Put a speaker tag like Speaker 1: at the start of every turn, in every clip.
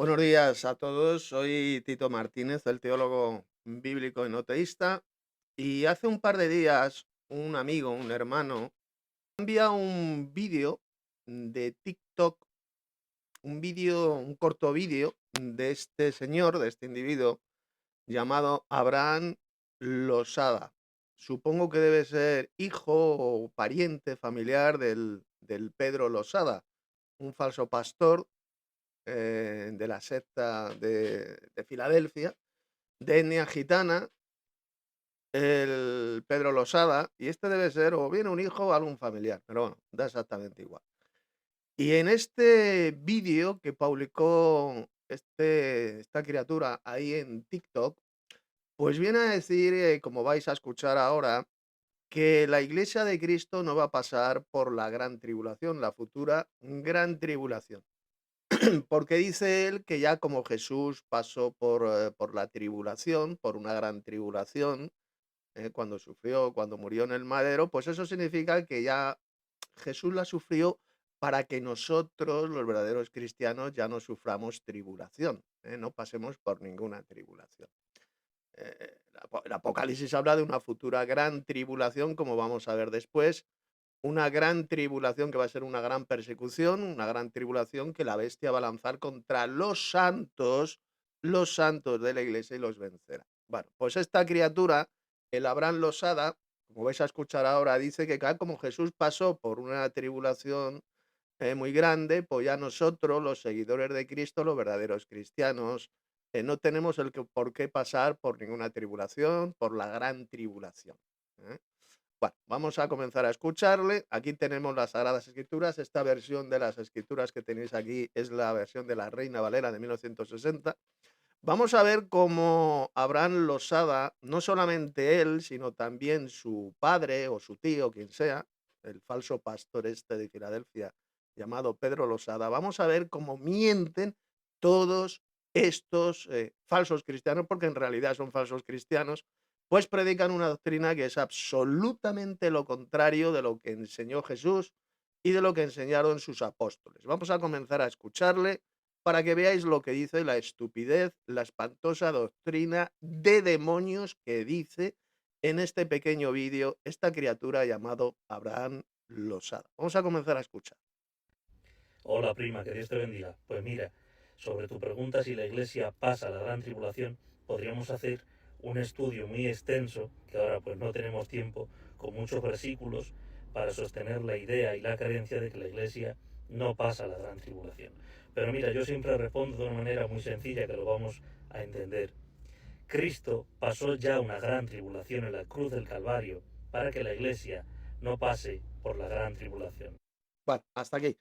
Speaker 1: Buenos días a todos, soy Tito Martínez, el teólogo bíblico y no teísta, y hace un par de días un amigo, un hermano, envía un vídeo de TikTok, un corto vídeo de este señor, de este individuo llamado Abraham Losada. Supongo que debe ser hijo o pariente familiar del Pedro Losada, un falso pastor de la secta de Filadelfia, de etnia gitana, el Pedro Losada, y este debe ser o bien un hijo o algún familiar, pero bueno, da exactamente igual. Y en este vídeo que publicó esta criatura ahí en TikTok, pues viene a decir, como vais a escuchar ahora, que la iglesia de Cristo no va a pasar por la gran tribulación, la futura gran tribulación. Porque dice él que ya como Jesús pasó por la tribulación, por una gran tribulación, cuando sufrió, cuando murió en el madero, pues eso significa que ya Jesús la sufrió para que nosotros, los verdaderos cristianos, ya no suframos tribulación, no pasemos por ninguna tribulación. El Apocalipsis habla de una futura gran tribulación, como vamos a ver después, una gran tribulación que va a ser una gran persecución, una gran tribulación que la bestia va a lanzar contra los santos de la iglesia y los vencerá. Bueno, pues esta criatura, el Abraham Losada, como vais a escuchar ahora, dice que como Jesús pasó por una tribulación muy grande, pues ya nosotros, los seguidores de Cristo, los verdaderos cristianos, no tenemos por qué pasar por ninguna tribulación, por la gran tribulación. ¿Eh? Bueno, vamos a comenzar a escucharle. Aquí tenemos las Sagradas Escrituras. Esta versión de las Escrituras que tenéis aquí es la versión de la Reina Valera de 1960. Vamos a ver cómo Abraham Losada, no solamente él, sino también su padre o su tío, quien sea, el falso pastor este de Filadelfia llamado Pedro Losada, vamos a ver cómo mienten todos estos falsos cristianos, porque en realidad son falsos cristianos, pues predican una doctrina que es absolutamente lo contrario de lo que enseñó Jesús y de lo que enseñaron sus apóstoles. Vamos a comenzar a escucharle para que veáis lo que dice la estupidez, la espantosa doctrina de demonios que dice en este pequeño vídeo esta criatura llamado Abraham Losada. Vamos a comenzar a escuchar.
Speaker 2: Hola prima, que Dios te bendiga. Pues mira, sobre tu pregunta si la iglesia pasa la gran tribulación, podríamos hacer un estudio muy extenso, que ahora pues no tenemos tiempo, con muchos versículos para sostener la idea y la creencia de que la iglesia no pasa la gran tribulación. Pero mira, yo siempre respondo de una manera muy sencilla que lo vamos a entender. Cristo pasó ya una gran tribulación en la cruz del Calvario para que la iglesia no pase por la gran tribulación.
Speaker 1: Bueno, hasta aquí.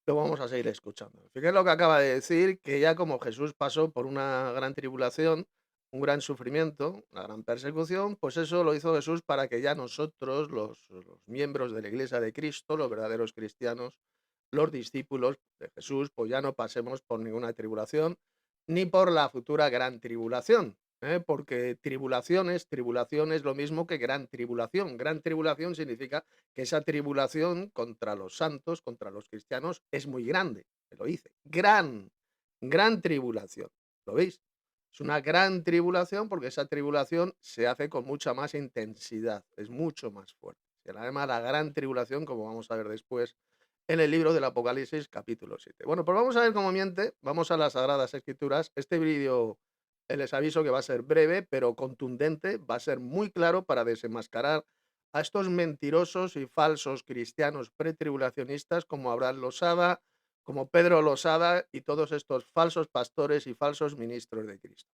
Speaker 1: Lo vamos a seguir escuchando. Fíjate lo que acaba de decir, que ya como Jesús pasó por una gran tribulación, un gran sufrimiento, una gran persecución, pues eso lo hizo Jesús para que ya nosotros, los miembros de la Iglesia de Cristo, los verdaderos cristianos, los discípulos de Jesús, pues ya no pasemos por ninguna tribulación, ni por la futura gran tribulación, porque tribulación es lo mismo que gran tribulación. Gran tribulación significa que esa tribulación contra los santos, contra los cristianos, es muy grande, se lo dice, gran tribulación, ¿lo veis? Es una gran tribulación porque esa tribulación se hace con mucha más intensidad, es mucho más fuerte. Se la llama la gran tribulación, como vamos a ver después en el libro del Apocalipsis, capítulo 7. Bueno, pues vamos a ver cómo miente, vamos a las Sagradas Escrituras. Este vídeo, les aviso que va a ser breve, pero contundente, va a ser muy claro para desenmascarar a estos mentirosos y falsos cristianos pretribulacionistas como Abraham Losada, como Pedro Losada y todos estos falsos pastores y falsos ministros de Cristo.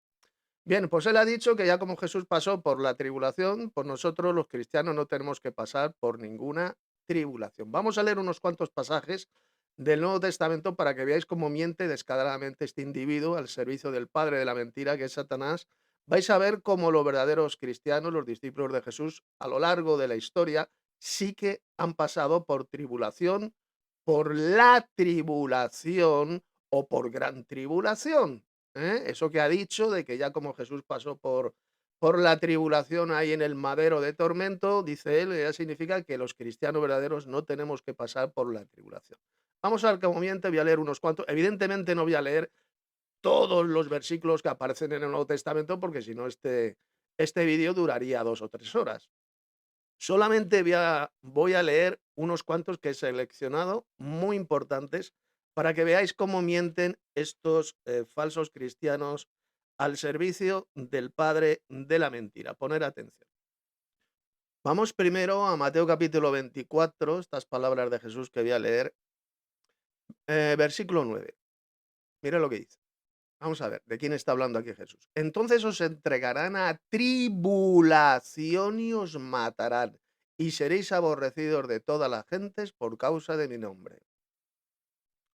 Speaker 1: Bien, pues él ha dicho que ya como Jesús pasó por la tribulación, pues nosotros los cristianos no tenemos que pasar por ninguna tribulación. Vamos a leer unos cuantos pasajes del Nuevo Testamento para que veáis cómo miente descaradamente este individuo al servicio del padre de la mentira, que es Satanás. Vais a ver cómo los verdaderos cristianos, los discípulos de Jesús, a lo largo de la historia, sí que han pasado por tribulación, por la tribulación o por gran tribulación. Eso que ha dicho de que ya como Jesús pasó por la tribulación ahí en el madero de tormento, dice él, ya significa que los cristianos verdaderos no tenemos que pasar por la tribulación. Vamos a ver cómo miente, voy a leer unos cuantos. Evidentemente no voy a leer todos los versículos que aparecen en el Nuevo Testamento, porque si no este vídeo duraría 2 o 3 horas. Solamente voy a leer unos cuantos que he seleccionado, muy importantes, para que veáis cómo mienten estos, falsos cristianos al servicio del padre de la mentira. Poner atención. Vamos primero a Mateo capítulo 24, estas palabras de Jesús que voy a leer, versículo 9. Mira lo que dice. Vamos a ver, ¿de quién está hablando aquí Jesús? Entonces os entregarán a tribulación y os matarán, y seréis aborrecidos de todas las gentes por causa de mi nombre.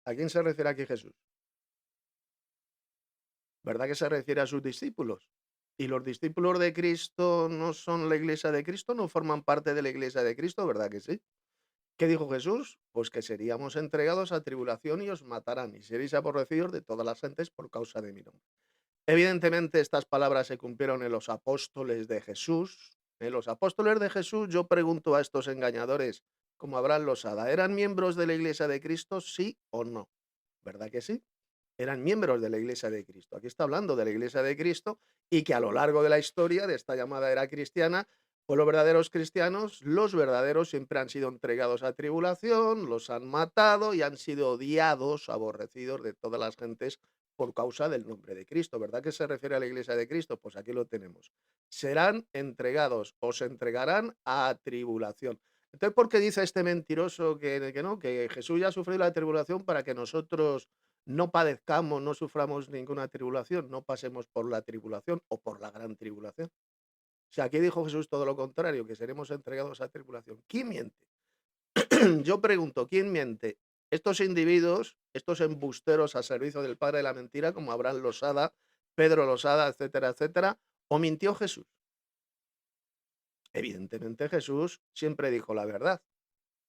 Speaker 1: ¿A quién se refiere aquí Jesús? ¿Verdad que se refiere a sus discípulos? ¿Y los discípulos de Cristo no son la iglesia de Cristo? ¿No forman parte de la iglesia de Cristo? ¿Verdad que sí? ¿Qué dijo Jesús? Pues que seríamos entregados a tribulación y os matarán, y seréis aborrecidos de todas las gentes por causa de mi nombre. Evidentemente, estas palabras se cumplieron en los apóstoles de Jesús. En los apóstoles de Jesús, yo pregunto a estos engañadores, como Abraham Losada, ¿eran miembros de la Iglesia de Cristo, sí o no? ¿Verdad que sí? Eran miembros de la Iglesia de Cristo. Aquí está hablando de la Iglesia de Cristo y que a lo largo de la historia de esta llamada era cristiana, pues los verdaderos cristianos, los verdaderos siempre han sido entregados a tribulación, los han matado y han sido odiados, aborrecidos de todas las gentes por causa del nombre de Cristo. ¿Verdad que se refiere a la Iglesia de Cristo? Pues aquí lo tenemos. Serán entregados o se entregarán a tribulación. Entonces, ¿por qué dice este mentiroso que no? Que Jesús ya ha sufrido la tribulación para que nosotros no padezcamos, no suframos ninguna tribulación, no pasemos por la tribulación o por la gran tribulación. O sea, aquí dijo Jesús todo lo contrario, que seremos entregados a tribulación. ¿Quién miente? Yo pregunto, ¿quién miente? Estos individuos, estos embusteros a servicio del padre de la mentira, como Abraham Losada, Pedro Losada, etcétera, etcétera, o mintió Jesús. Evidentemente Jesús siempre dijo la verdad.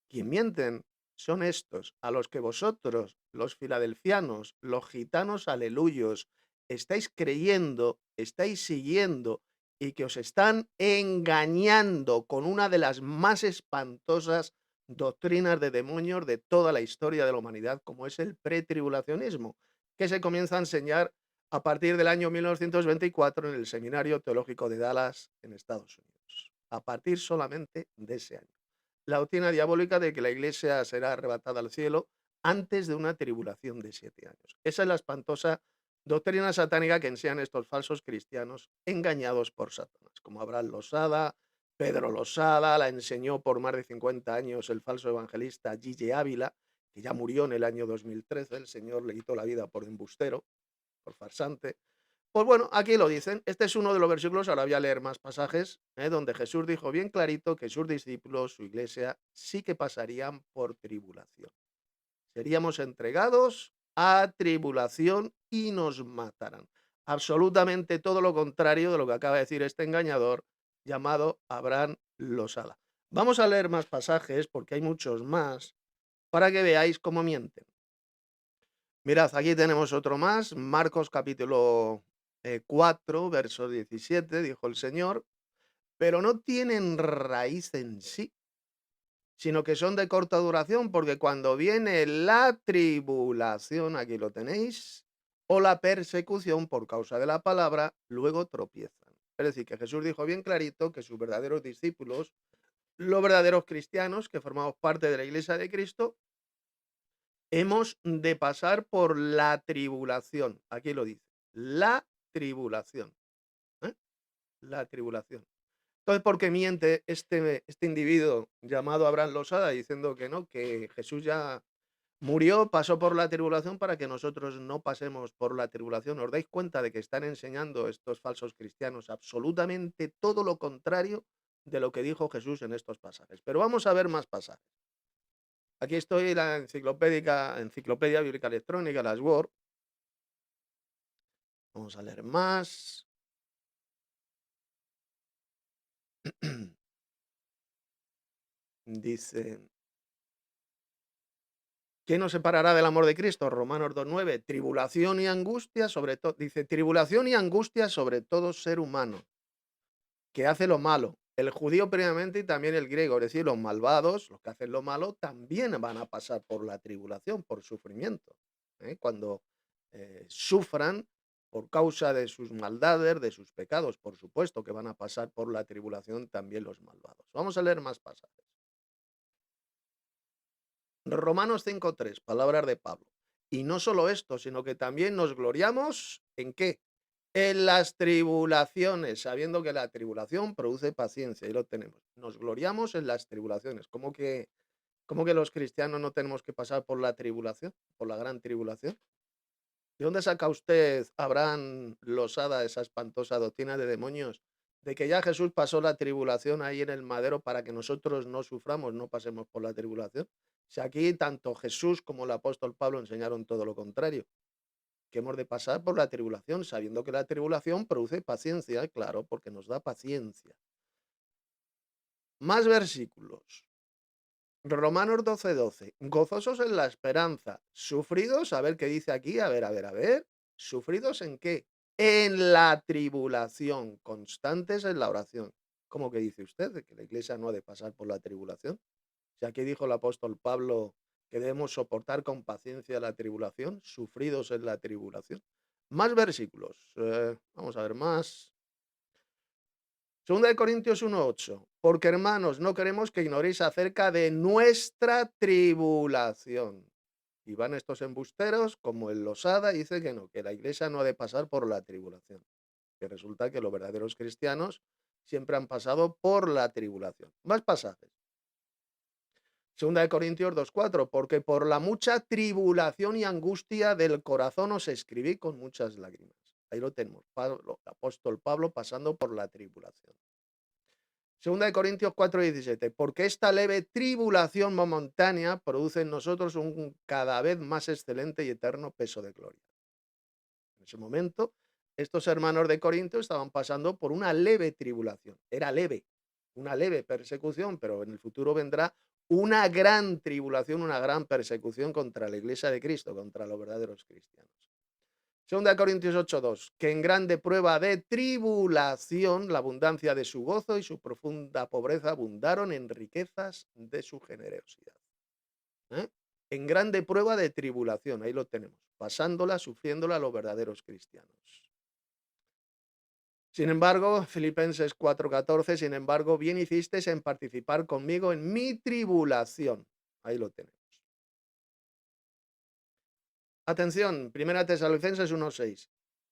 Speaker 1: Quien mienten son estos, a los que vosotros, los filadelfianos, los gitanos aleluyos, estáis creyendo, estáis siguiendo y que os están engañando con una de las más espantosas doctrinas de demonios de toda la historia de la humanidad, como es el pretribulacionismo, que se comienza a enseñar a partir del año 1924 en el Seminario Teológico de Dallas, en Estados Unidos. A partir solamente de ese año. La doctrina diabólica de que la iglesia será arrebatada al cielo antes de una tribulación de 7 años. Esa es la espantosa doctrina satánica que enseñan estos falsos cristianos engañados por Satanás, como Abraham Losada, Pedro Losada, la enseñó por más de 50 años el falso evangelista Gille Ávila, que ya murió en el año 2013, el Señor le quitó la vida por embustero, por farsante. Pues bueno, aquí lo dicen. Este es uno de los versículos, ahora voy a leer más pasajes, donde Jesús dijo bien clarito que sus discípulos, su iglesia, sí que pasarían por tribulación. Seríamos entregados a tribulación y nos matarán. Absolutamente todo lo contrario de lo que acaba de decir este engañador llamado Abraham Losada. Vamos a leer más pasajes, porque hay muchos más, para que veáis cómo mienten. Mirad, aquí tenemos otro más, Marcos capítulo 4, verso 17, dijo el Señor, pero no tienen raíz en sí, sino que son de corta duración, porque cuando viene la tribulación, aquí lo tenéis, o la persecución por causa de la palabra, luego tropiezan. Es decir, que Jesús dijo bien clarito que sus verdaderos discípulos, los verdaderos cristianos que formamos parte de la Iglesia de Cristo, hemos de pasar por la tribulación. Aquí lo dice, la tribulación. ¿Eh? La tribulación. Entonces, ¿por qué miente este individuo llamado Abraham Losada diciendo que no, que Jesús ya murió, pasó por la tribulación para que nosotros no pasemos por la tribulación? ¿Os dais cuenta de que están enseñando estos falsos cristianos absolutamente todo lo contrario de lo que dijo Jesús en estos pasajes? Pero vamos a ver más pasajes. Aquí estoy la Enciclopedia Bíblica Electrónica, las Word. Vamos a leer más. Dice, ¿qué nos separará del amor de Cristo? Romanos 2:9. Tribulación y angustia sobre todo. Dice, tribulación y angustia sobre todo ser humano que hace lo malo. El judío previamente y también el griego, es decir, los malvados, los que hacen lo malo, también van a pasar por la tribulación, por sufrimiento. Cuando sufran por causa de sus maldades, de sus pecados. Por supuesto que van a pasar por la tribulación también los malvados. Vamos a leer más pasajes. Romanos 5:3, palabras de Pablo. Y no solo esto, sino que también nos gloriamos ¿en qué? En las tribulaciones, sabiendo que la tribulación produce paciencia, y lo tenemos. Nos gloriamos en las tribulaciones. ¿Cómo que los cristianos no tenemos que pasar por la tribulación, por la gran tribulación? ¿De dónde saca usted, Abraham Losada, esa espantosa doctrina de demonios, de que ya Jesús pasó la tribulación ahí en el madero para que nosotros no suframos, no pasemos por la tribulación? Si aquí tanto Jesús como el apóstol Pablo enseñaron todo lo contrario, que hemos de pasar por la tribulación, sabiendo que la tribulación produce paciencia, claro, porque nos da paciencia. Más versículos. Romanos 12:12. Gozosos en la esperanza, sufridos, a ver qué dice aquí, a ver. ¿Sufridos en qué? En la tribulación, constantes en la oración. ¿Cómo que dice usted de que la iglesia no ha de pasar por la tribulación? Si aquí dijo el apóstol Pablo que debemos soportar con paciencia la tribulación, sufridos en la tribulación. Más versículos. Vamos a ver más. Segunda de Corintios 1:8. Porque hermanos, no queremos que ignoréis acerca de nuestra tribulación. Y van estos embusteros, como el Losada, dice que no, que la iglesia no ha de pasar por la tribulación. Que resulta que los verdaderos cristianos siempre han pasado por la tribulación. Más pasajes. Segunda de Corintios 2:4. Porque por la mucha tribulación y angustia del corazón os escribí con muchas lágrimas. Ahí lo tenemos. Pablo, el apóstol Pablo pasando por la tribulación. Segunda de Corintios 4:17, porque esta leve tribulación momentánea produce en nosotros un cada vez más excelente y eterno peso de gloria. En ese momento, estos hermanos de Corinto estaban pasando por una leve tribulación. Era leve, una leve persecución, pero en el futuro vendrá una gran tribulación, una gran persecución contra la iglesia de Cristo, contra los verdaderos cristianos. Segunda de Corintios 8:2, que en grande prueba de tribulación la abundancia de su gozo y su profunda pobreza abundaron en riquezas de su generosidad. ¿Eh? En grande prueba de tribulación, ahí lo tenemos, pasándola, sufriéndola los verdaderos cristianos. Sin embargo, Filipenses 4:14, sin embargo, bien hicisteis en participar conmigo en mi tribulación. Ahí lo tenemos. Atención, Primera Tesalonicenses 1:6.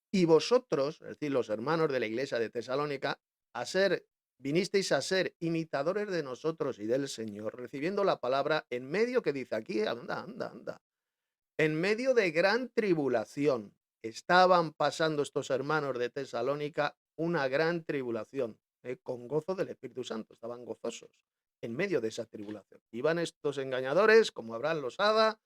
Speaker 1: Y vosotros, es decir, los hermanos de la iglesia de Tesalónica, vinisteis a ser imitadores de nosotros y del Señor, recibiendo la palabra en medio, que dice aquí, anda, en medio de gran tribulación. Estaban pasando estos hermanos de Tesalónica una gran tribulación, con gozo del Espíritu Santo, estaban gozosos en medio de esa tribulación. Iban estos engañadores, como Abraham Losada,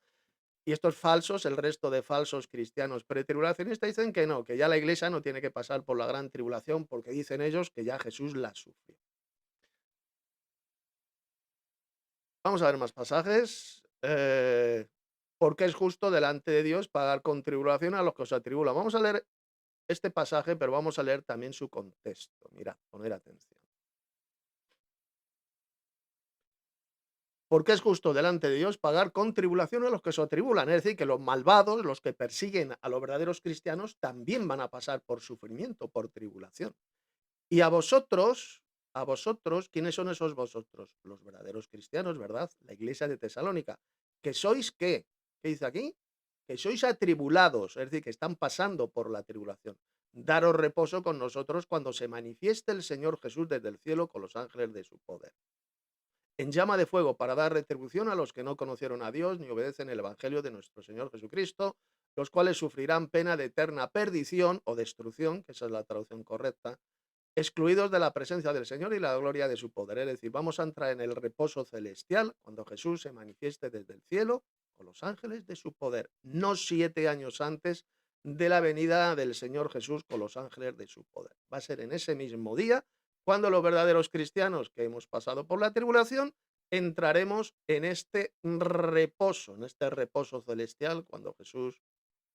Speaker 1: y estos falsos, el resto de falsos cristianos pretribulacionistas dicen que no, que ya la iglesia no tiene que pasar por la gran tribulación porque dicen ellos que ya Jesús la sufrió. Vamos a ver más pasajes. Porque es justo delante de Dios pagar con tribulación a los que os atribulan. Vamos a leer este pasaje, pero vamos a leer también su contexto. Mirad, poner atención. Porque es justo delante de Dios pagar con tribulación a los que se atribulan. Es decir, que los malvados, los que persiguen a los verdaderos cristianos, también van a pasar por sufrimiento, por tribulación. Y a vosotros, ¿quiénes son esos vosotros? Los verdaderos cristianos, ¿verdad? La iglesia de Tesalónica. ¿Que sois qué? ¿Qué dice aquí? Que sois atribulados, es decir, que están pasando por la tribulación. Daros reposo con nosotros cuando se manifieste el Señor Jesús desde el cielo con los ángeles de su poder, en llama de fuego, para dar retribución a los que no conocieron a Dios ni obedecen el Evangelio de nuestro Señor Jesucristo, los cuales sufrirán pena de eterna perdición o destrucción, que esa es la traducción correcta, excluidos de la presencia del Señor y la gloria de su poder. Es decir, vamos a entrar en el reposo celestial cuando Jesús se manifieste desde el cielo con los ángeles de su poder, no 7 años antes de la venida del Señor Jesús con los ángeles de su poder. Va a ser en ese mismo día cuando los verdaderos cristianos que hemos pasado por la tribulación entraremos en este reposo celestial, cuando Jesús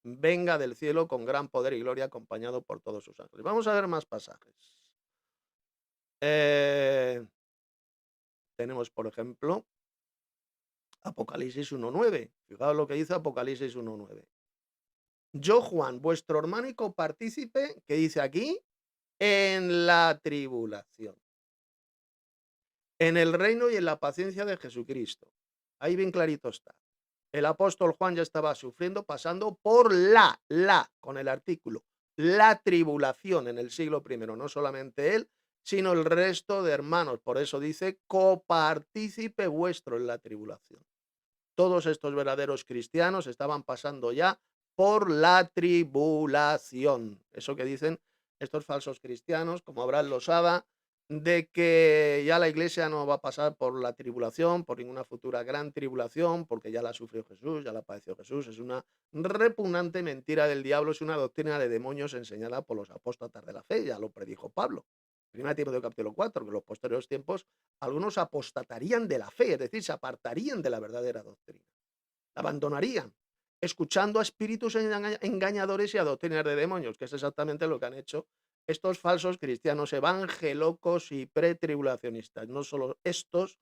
Speaker 1: venga del cielo con gran poder y gloria acompañado por todos sus ángeles. Vamos a ver más pasajes. Eh, Tenemos, por ejemplo, Apocalipsis 1:9. Fijaos lo que dice Apocalipsis 1:9. Yo, Juan, vuestro hermano y copartícipe, que dice aquí, en la tribulación, en el reino y en la paciencia de Jesucristo. Ahí bien clarito está. El apóstol Juan ya estaba sufriendo, pasando por con el artículo, la tribulación en el siglo primero, no solamente él, sino el resto de hermanos. Por eso dice, copartícipe vuestro en la tribulación. Todos estos verdaderos cristianos estaban pasando ya por la tribulación. Eso que dicen estos falsos cristianos, como Abraham Losada, de que ya la iglesia no va a pasar por la tribulación, por ninguna futura gran tribulación, porque ya la sufrió Jesús, ya la padeció Jesús. Es una repugnante mentira del diablo, es una doctrina de demonios enseñada por los apóstatas de la fe, ya lo predijo Pablo. Primera Timoteo capítulo 4, que en los posteriores tiempos algunos apostatarían de la fe, es decir, se apartarían de la verdadera doctrina, la abandonarían, escuchando a espíritus engañadores y a doctrinas de demonios, que es exactamente lo que han hecho estos falsos cristianos evangelocos y pretribulacionistas. No solo estos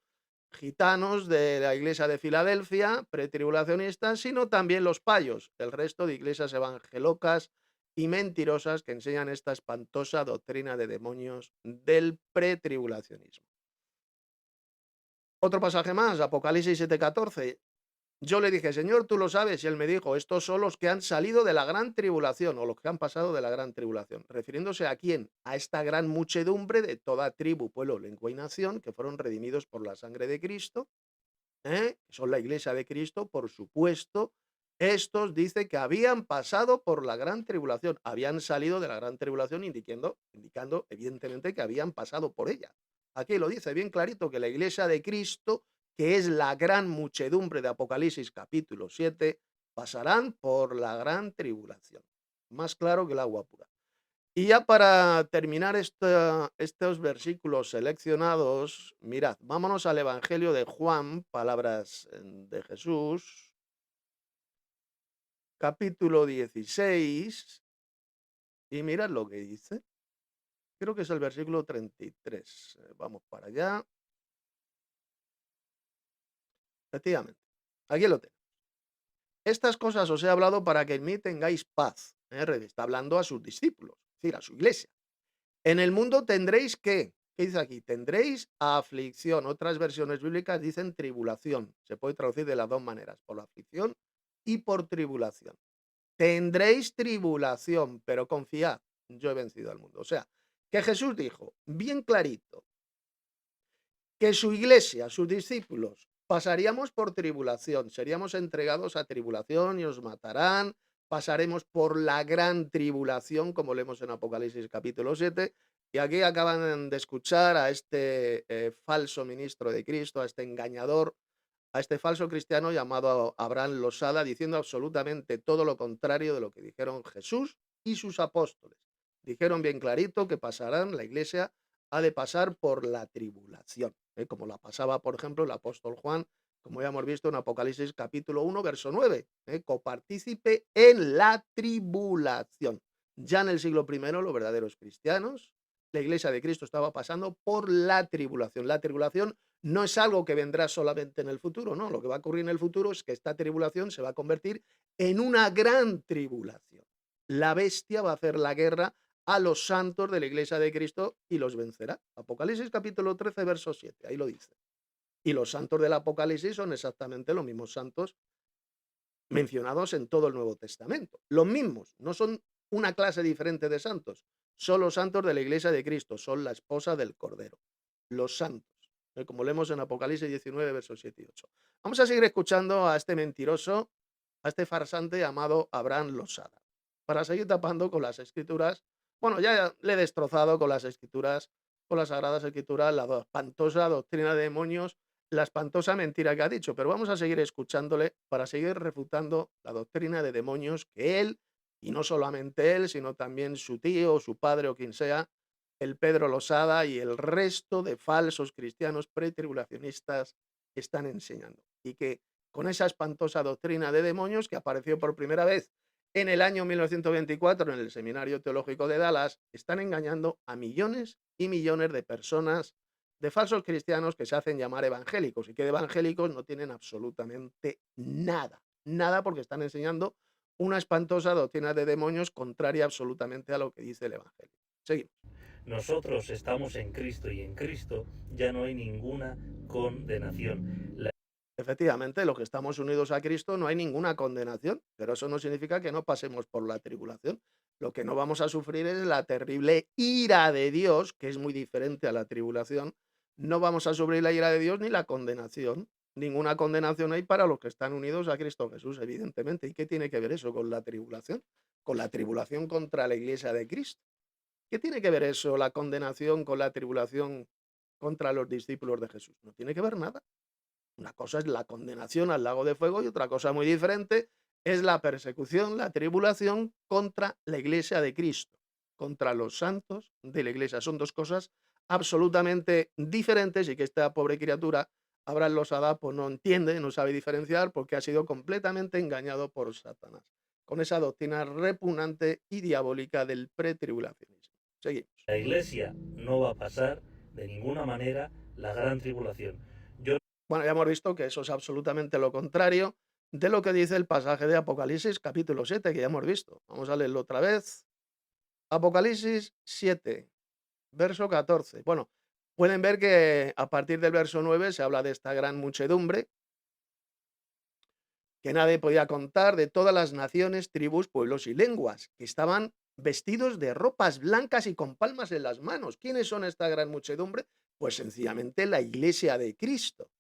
Speaker 1: gitanos de la iglesia de Filadelfia, pretribulacionistas, sino también los payos, el resto de iglesias evangelocas y mentirosas que enseñan esta espantosa doctrina de demonios del pretribulacionismo. Otro pasaje más, Apocalipsis 7:14. Yo le dije, Señor, tú lo sabes, y él me dijo, estos son los que han salido de la gran tribulación, o los que han pasado de la gran tribulación. Refiriéndose a quién, a esta gran muchedumbre de toda tribu, pueblo, lengua y nación, que fueron redimidos por la sangre de Cristo, que son la iglesia de Cristo, por supuesto. Estos dice que habían pasado por la gran tribulación, habían salido de la gran tribulación, indicando evidentemente que habían pasado por ella. Aquí lo dice bien clarito que la iglesia de Cristo, que es la gran muchedumbre de Apocalipsis capítulo 7, pasarán por la gran tribulación. Más claro que el agua pura. Y ya para terminar estos versículos seleccionados, mirad, vámonos al Evangelio de Juan, palabras de Jesús, capítulo 16, y mirad lo que dice. Creo que es el versículo 33. Vamos para allá. Efectivamente, aquí lo tengo. Estas cosas os he hablado para que en mí tengáis paz. Está hablando a sus discípulos, es decir, a su iglesia. En el mundo tendréis ¿qué dice aquí? Tendréis aflicción. Otras versiones bíblicas dicen tribulación. Se puede traducir de las dos maneras, por la aflicción y por tribulación. Tendréis tribulación, pero confiad, yo he vencido al mundo. O sea, que Jesús dijo, bien clarito, que su iglesia, sus discípulos, pasaríamos por tribulación, seríamos entregados a tribulación y os matarán, pasaremos por la gran tribulación, como leemos en Apocalipsis capítulo 7, y aquí acaban de escuchar a este falso ministro de Cristo, a este engañador, a este falso cristiano llamado Abraham Losada, diciendo absolutamente todo lo contrario de lo que dijeron Jesús y sus apóstoles. Dijeron bien clarito que pasarán, la iglesia ha de pasar por la tribulación, como la pasaba, por ejemplo, el apóstol Juan, como ya hemos visto en Apocalipsis capítulo 1, verso 9, copartícipe en la tribulación. Ya en el siglo primero, los verdaderos cristianos, la iglesia de Cristo estaba pasando por la tribulación. La tribulación no es algo que vendrá solamente en el futuro, no, lo que va a ocurrir en el futuro es que esta tribulación se va a convertir en una gran tribulación. La bestia va a hacer la guerra a los santos de la iglesia de Cristo y los vencerá. Apocalipsis capítulo 13, verso 7, ahí lo dice. Y los santos del Apocalipsis son exactamente los mismos santos mencionados en todo el Nuevo Testamento. Los mismos, no son una clase diferente de santos, son los santos de la iglesia de Cristo, son la esposa del Cordero, los santos, como leemos en Apocalipsis 19, versos 7 y 8. Vamos a seguir escuchando a este mentiroso, a este farsante llamado Abraham Losada, para seguir tapando con las escrituras. Bueno, ya le he destrozado con las escrituras, con las sagradas escrituras, la espantosa doctrina de demonios, la espantosa mentira que ha dicho, pero vamos a seguir escuchándole para seguir refutando la doctrina de demonios que él, y no solamente él, sino también su tío, su padre o quien sea, el Pedro Losada y el resto de falsos cristianos pretribulacionistas están enseñando. Y que con esa espantosa doctrina de demonios que apareció por primera vez en el año 1924 en el Seminario Teológico de Dallas, están engañando a millones y millones de personas, de falsos cristianos que se hacen llamar evangélicos y que de evangélicos no tienen absolutamente nada, nada porque están enseñando una espantosa doctrina de demonios contraria absolutamente a lo que dice el Evangelio. Seguimos.
Speaker 2: Nosotros estamos en Cristo y en Cristo ya no hay ninguna condenación.
Speaker 1: Efectivamente, los que estamos unidos a Cristo no hay ninguna condenación, pero eso no significa que no pasemos por la tribulación. Lo que no vamos a sufrir es la terrible ira de Dios, que es muy diferente a la tribulación. No vamos a sufrir la ira de Dios ni la condenación. Ninguna condenación hay para los que están unidos a Cristo Jesús, evidentemente. ¿Y qué tiene que ver eso con la tribulación? Con la tribulación contra la iglesia de Cristo. ¿Qué tiene que ver eso, la condenación con la tribulación contra los discípulos de Jesús? No tiene que ver nada. Una cosa es la condenación al lago de fuego y otra cosa muy diferente es la persecución, la tribulación contra la iglesia de Cristo, contra los santos de la iglesia. Son dos cosas absolutamente diferentes y que esta pobre criatura, Abraham Losada, pues no entiende, no sabe diferenciar porque ha sido completamente engañado por Satanás, con esa doctrina repugnante y diabólica del pretribulacionismo. Seguimos.
Speaker 2: La iglesia no va a pasar de ninguna manera la gran tribulación. Yo
Speaker 1: Bueno, ya hemos visto que eso es absolutamente lo contrario de lo que dice el pasaje de Apocalipsis capítulo 7, que ya hemos visto. Vamos a leerlo otra vez. Apocalipsis 7, verso 14. Bueno, pueden ver que a partir del verso 9 se habla de esta gran muchedumbre que nadie podía contar, de todas las naciones, tribus, pueblos y lenguas, que estaban vestidos de ropas blancas y con palmas en las manos. ¿Quiénes son esta gran muchedumbre? Pues sencillamente la iglesia de Cristo,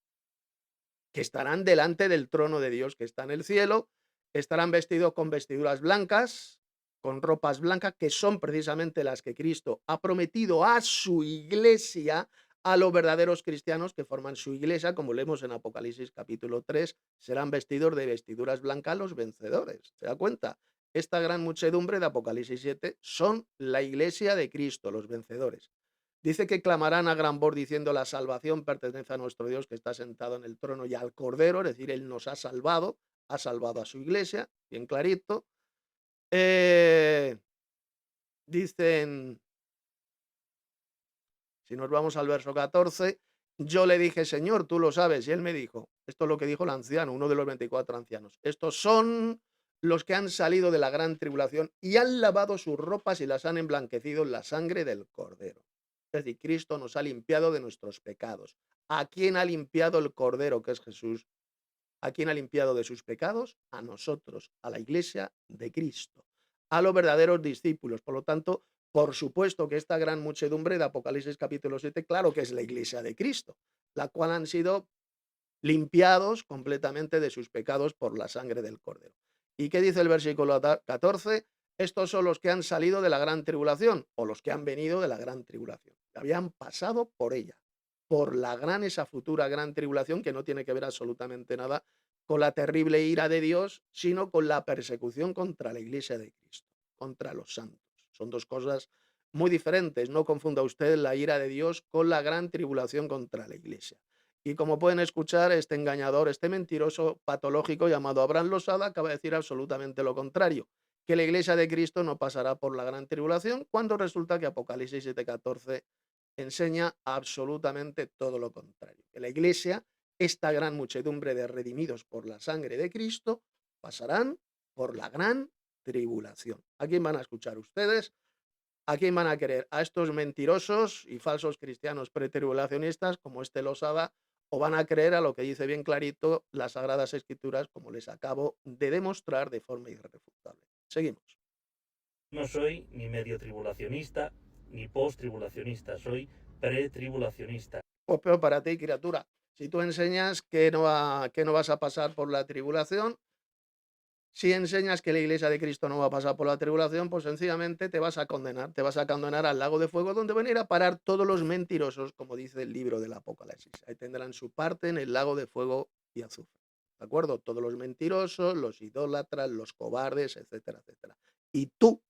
Speaker 1: que estarán delante del trono de Dios que está en el cielo, estarán vestidos con vestiduras blancas, con ropas blancas, que son precisamente las que Cristo ha prometido a su iglesia, a los verdaderos cristianos que forman su iglesia, como leemos en Apocalipsis capítulo 3, serán vestidos de vestiduras blancas los vencedores. ¿Se da cuenta? Esta gran muchedumbre de Apocalipsis 7 son la iglesia de Cristo, los vencedores. Dice que clamarán a gran voz diciendo la salvación pertenece a nuestro Dios que está sentado en el trono y al Cordero, es decir, Él nos ha salvado a su iglesia, bien clarito. Eh, dicen, si nos vamos al verso 14, yo le dije, Señor, tú lo sabes, y Él me dijo, esto es lo que dijo el anciano, uno de los 24 ancianos, estos son los que han salido de la gran tribulación y han lavado sus ropas y las han emblanquecido en la sangre del Cordero. Es decir, Cristo nos ha limpiado de nuestros pecados. ¿A quién ha limpiado el Cordero, que es Jesús? ¿A quién ha limpiado de sus pecados? A nosotros, a la iglesia de Cristo, a los verdaderos discípulos. Por lo tanto, por supuesto que esta gran muchedumbre de Apocalipsis capítulo 7, claro que es la iglesia de Cristo, la cual han sido limpiados completamente de sus pecados por la sangre del Cordero. ¿Y qué dice el versículo 14? Estos son los que han salido de la gran tribulación o los que han venido de la gran tribulación. Habían pasado por ella, por la gran, esa futura gran tribulación que no tiene que ver absolutamente nada con la terrible ira de Dios, sino con la persecución contra la iglesia de Cristo, contra los santos. Son dos cosas muy diferentes. No confunda usted la ira de Dios con la gran tribulación contra la iglesia. Y como pueden escuchar, este engañador, este mentiroso patológico llamado Abraham Losada acaba de decir absolutamente lo contrario, que la iglesia de Cristo no pasará por la gran tribulación, cuando resulta que Apocalipsis 7:14 enseña absolutamente todo lo contrario, que la iglesia, esta gran muchedumbre de redimidos por la sangre de Cristo, pasarán por la gran tribulación. ¿A quién van a escuchar ustedes? ¿A quién van a querer? ¿A estos mentirosos y falsos cristianos pretribulacionistas como este Losada? ¿O van a creer a lo que dice bien clarito las Sagradas Escrituras, como les acabo de demostrar de forma irrefutable? Seguimos.
Speaker 2: no soy ni medio tribulacionista ni post tribulacionista, soy pretribulacionista.
Speaker 1: Pues peor para ti, criatura. Si tú enseñas que no vas a pasar por la tribulación, si enseñas que la iglesia de Cristo no va a pasar por la tribulación, pues sencillamente te vas a condenar al lago de fuego donde van a ir a parar todos los mentirosos, como dice el libro del Apocalipsis. Ahí tendrán su parte en el lago de fuego y azufre. ¿De acuerdo? Todos los mentirosos, los idólatras, los cobardes, etcétera, etcétera. Y tú,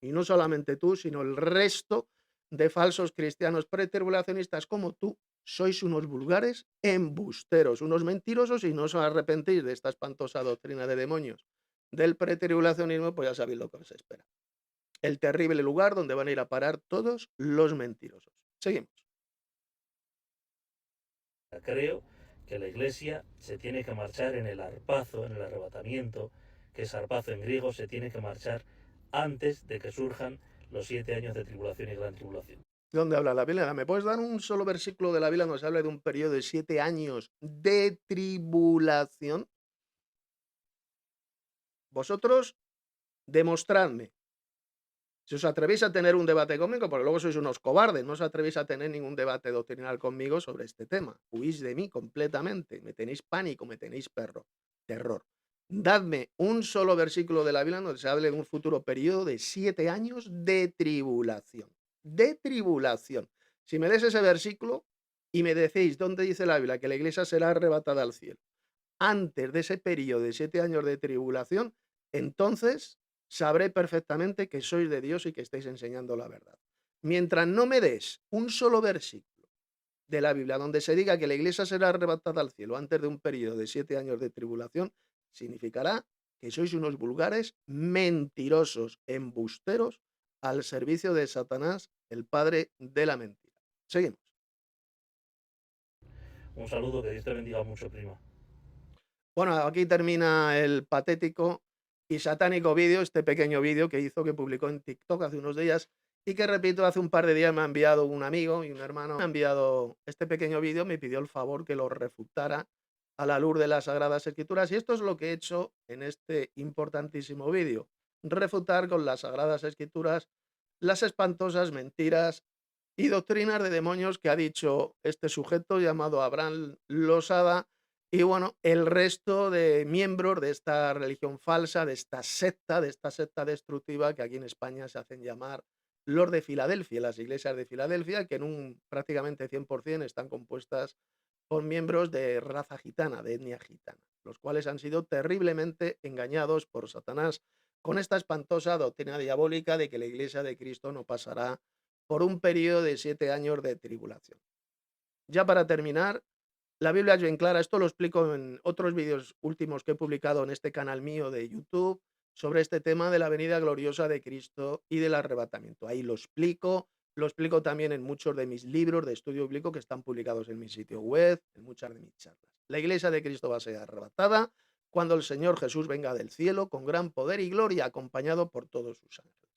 Speaker 1: y no solamente tú, sino el resto de falsos cristianos pretribulacionistas como tú, sois unos vulgares embusteros, unos mentirosos y no os arrepentís de esta espantosa doctrina de demonios del pretribulacionismo, pues ya sabéis lo que os espera. El terrible lugar donde van a ir a parar todos los mentirosos. Seguimos.
Speaker 2: Creo que la iglesia se tiene que marchar en el arpazo, en el arrebatamiento, que zarpazo en griego se tiene que marchar antes de que surjan los 7 años de tribulación y gran tribulación.
Speaker 1: ¿Dónde habla la Biblia? ¿Me puedes dar un solo versículo de la Biblia donde se habla de un periodo de 7 años de tribulación? Vosotros demostradme. Si os atrevéis a tener un debate conmigo, porque luego sois unos cobardes, no os atrevéis a tener ningún debate doctrinal conmigo sobre este tema. Huís de mí completamente. Me tenéis pánico, me tenéis terror. Dadme un solo versículo de la Biblia donde se hable de un futuro periodo de 7 años de tribulación. De tribulación. Si me des ese versículo y me decís dónde dice la Biblia que la iglesia será arrebatada al cielo antes de ese periodo de 7 años de tribulación, entonces sabré perfectamente que sois de Dios y que estáis enseñando la verdad. Mientras no me des un solo versículo de la Biblia donde se diga que la iglesia será arrebatada al cielo antes de un periodo de 7 años de tribulación, significará que sois unos vulgares mentirosos, embusteros, al servicio de Satanás, el padre de la mentira. Seguimos.
Speaker 2: Un saludo, que Dios te bendiga mucho, prima.
Speaker 1: Bueno, aquí termina el patético y satánico vídeo, este pequeño vídeo que hizo, que publicó en TikTok hace unos días y que, repito, hace un par de días me ha enviado un amigo y un hermano, me ha enviado este pequeño vídeo, me pidió el favor que lo refutara a la luz de las Sagradas Escrituras y esto es lo que he hecho en este importantísimo vídeo, refutar con las Sagradas Escrituras las espantosas mentiras y doctrinas de demonios que ha dicho este sujeto llamado Abraham Losada y bueno, el resto de miembros de esta religión falsa, de esta secta destructiva que aquí en España se hacen llamar los de Filadelfia, las iglesias de Filadelfia, que en un prácticamente 100% están compuestas por miembros de raza gitana, de etnia gitana, los cuales han sido terriblemente engañados por Satanás con esta espantosa doctrina diabólica de que la iglesia de Cristo no pasará por un periodo de 7 años de tribulación. Ya para terminar, la Biblia es bien clara, esto lo explico en otros vídeos últimos que he publicado en este canal mío de YouTube sobre este tema de la venida gloriosa de Cristo y del arrebatamiento. Ahí lo explico también en muchos de mis libros de estudio bíblico que están publicados en mi sitio web, en muchas de mis charlas. La iglesia de Cristo va a ser arrebatada cuando el Señor Jesús venga del cielo con gran poder y gloria, acompañado por todos sus ángeles.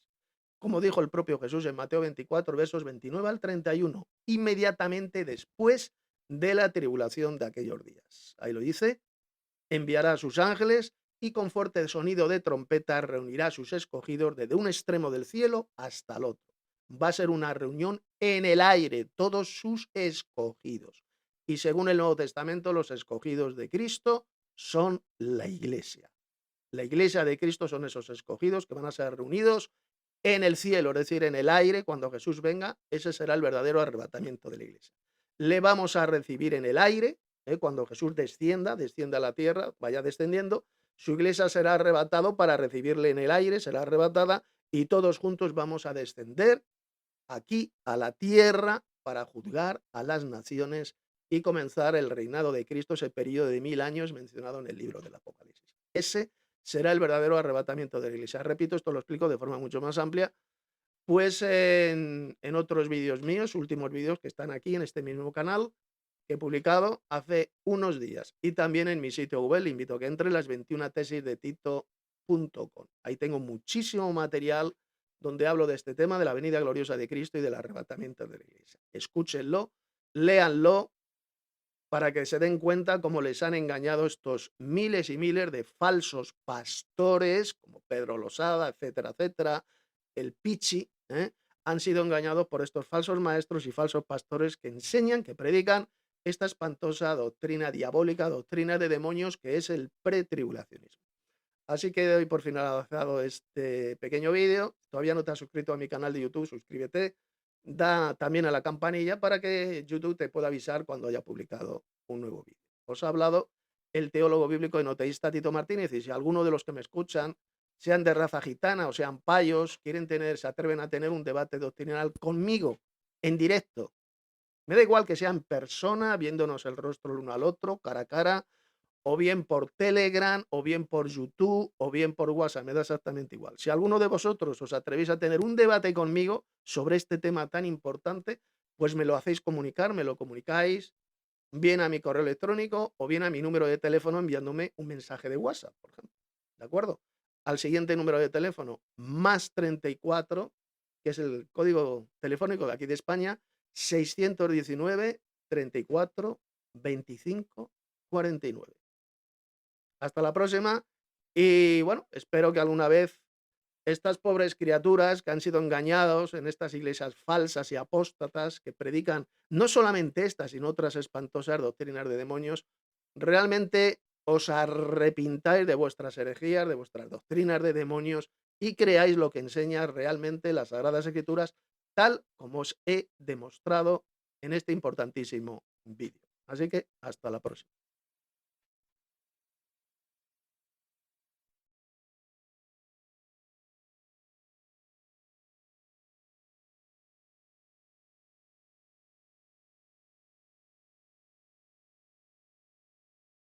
Speaker 1: Como dijo el propio Jesús en Mateo 24, versos 29 al 31, inmediatamente después de la tribulación de aquellos días. Ahí lo dice, enviará a sus ángeles y con fuerte sonido de trompeta reunirá a sus escogidos desde un extremo del cielo hasta el otro. Va a ser una reunión en el aire, todos sus escogidos. Y según el Nuevo Testamento, los escogidos de Cristo son la iglesia. La iglesia de Cristo son esos escogidos que van a ser reunidos en el cielo, es decir, en el aire, cuando Jesús venga. Ese será el verdadero arrebatamiento de la iglesia. Le vamos a recibir en el aire, cuando Jesús descienda a la tierra, vaya descendiendo, su iglesia será arrebatado para recibirle en el aire, será arrebatada y todos juntos vamos a descender aquí a la tierra para juzgar a las naciones y comenzar el reinado de Cristo, ese periodo de 1000 años mencionado en el libro del Apocalipsis. Ese será el verdadero arrebatamiento de la iglesia. Repito, esto lo explico de forma mucho más amplia, pues en otros vídeos míos, últimos vídeos que están aquí en este mismo canal, que he publicado hace unos días. Y también en mi sitio web, le invito a que entre, las 21 tesis de Tito.com. Ahí tengo muchísimo material donde hablo de este tema, de la venida gloriosa de Cristo y del arrebatamiento de la iglesia. Escúchenlo, léanlo, para que se den cuenta cómo les han engañado estos miles y miles de falsos pastores, como Pedro Losada, etcétera, etcétera, el Pichi, han sido engañados por estos falsos maestros y falsos pastores que enseñan, que predican esta espantosa doctrina diabólica, doctrina de demonios, que es el pretribulacionismo. Así que doy por finalizado este pequeño vídeo. Todavía no te has suscrito a mi canal de YouTube, suscríbete. Da también a la campanilla para que YouTube te pueda avisar cuando haya publicado un nuevo vídeo. Os ha hablado el teólogo bíblico enoteísta Tito Martínez, y si alguno de los que me escuchan, sean de raza gitana o sean payos, se atreven a tener un debate doctrinal conmigo en directo. Me da igual que sea en persona, viéndonos el rostro el uno al otro, cara a cara, o bien por Telegram, o bien por YouTube, o bien por WhatsApp, me da exactamente igual. Si alguno de vosotros os atrevéis a tener un debate conmigo sobre este tema tan importante, pues me lo hacéis comunicar, me lo comunicáis bien a mi correo electrónico o bien a mi número de teléfono enviándome un mensaje de WhatsApp, por ejemplo. ¿de acuerdo? Al siguiente número de teléfono, +34, que es el código telefónico de aquí de España, 619 34 25 49. Hasta la próxima y bueno, espero que alguna vez estas pobres criaturas que han sido engañados en estas iglesias falsas y apóstatas que predican no solamente estas, sino otras espantosas doctrinas de demonios, realmente os arrepintáis de vuestras herejías, de vuestras doctrinas de demonios y creáis lo que enseña realmente las Sagradas Escrituras, tal como os he demostrado en este importantísimo vídeo. Así que hasta la próxima.